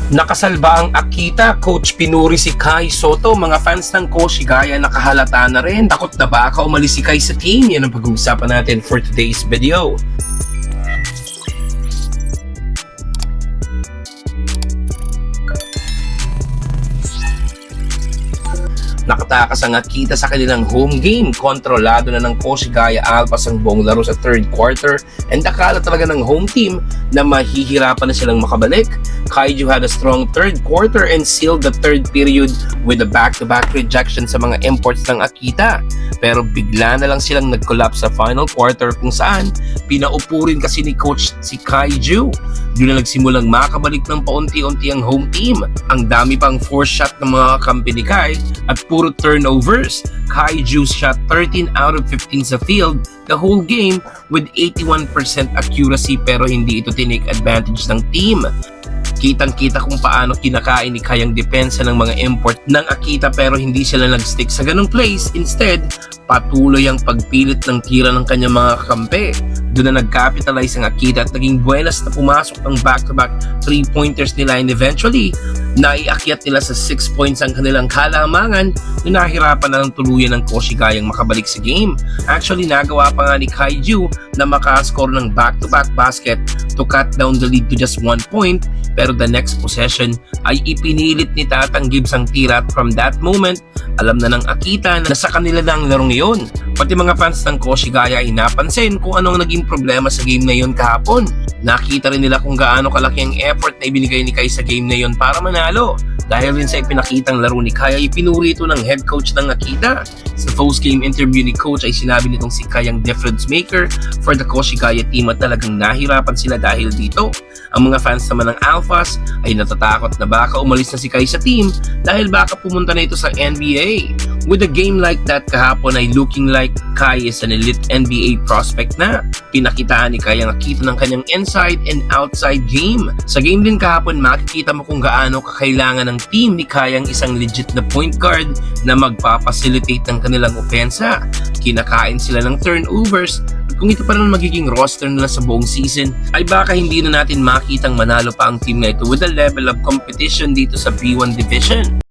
Nakasalba ang Akita, Coach pinuri si Kai Soto, mga fans ng Koshigaya nakahalata na rin. Takot na baka umalis si Kai sa team? Yan ang pag-uusapan natin for today's video. Nakatakas ang Akita sa kanilang home game. Kontrolado na ng Koshigaya Alpas ang buong laro sa third quarter and akala talaga ng home team na mahihirapan na silang makabalik. Kaiju had a strong third quarter and sealed the third period with a back-to-back rejection sa mga imports ng Akita. Pero bigla na lang silang nag-collapse sa final quarter kung saan pinaupo rin kasi ni coach si Kaiju. Doon na nagsimulang makabalik ng paunti-unti ang home team. Ang dami pang force shot ng mga kampi ni Kai at puro turnovers. Kaiju shot 13 out of 15 sa field the whole game with 81% accuracy pero hindi ito tinake advantage ng team. Kitang-kita kung paano kinakain ni Kai ang depensa ng mga import ng Akita pero hindi sila nag-stick sa ganong plays. Instead, patuloy ang pagpilit ng tira ng kanyang mga kakampi. Doon na nag-capitalize ang Akita at naging buenas na pumasok ang back-to-back 3-pointers nila and eventually, naiakyat nila sa 6 points ang kanilang kalamangan na nahirapan na ng tuluyan ng Koshigayang makabalik sa game. Actually, nagawa pa nga ni Kaiju na makascore ng back-to-back basket to cut down the lead to just 1 point pero the next possession ay ipinilit ni Tatang Gibbs ang tira at from that moment, alam na ng Akita na sa kanila na ang larong iyon. Pati mga fans ng Koshigaya ay napansin kung anong naging problema sa game na iyon kahapon. Nakita rin nila kung gaano kalaki ang effort na ibinigay ni Kai sa game na iyon para manalo. Dahil rin sa ipinakitang laro ni Kai ay pinuri ito ng head coach ng Akita. Sa post-game interview ni coach ay sinabi nitong si Kai ang difference maker for the Koshigaya team at talagang nahirapan sila dahil dito. Ang mga fans naman ng Alphas ay natatakot na baka umalis na si Kai sa team dahil baka pumunta na ito sa NBA. With a game like that kahapon ay looking like Kai is an elite NBA prospect na. Pinakitaan ni Kai ang Akita ng kanyang inside and outside game. Sa game din kahapon makikita mo kung gaano kakailangan ng team ni Kai ang isang legit na point guard na magpapacilitate ng kanilang opensa. Kinakain sila ng turnovers. Kung ito pa naman magiging roster nila sa buong season, ay baka hindi na natin makitang manalo pa ang team na ito with the level of competition dito sa B1 Division.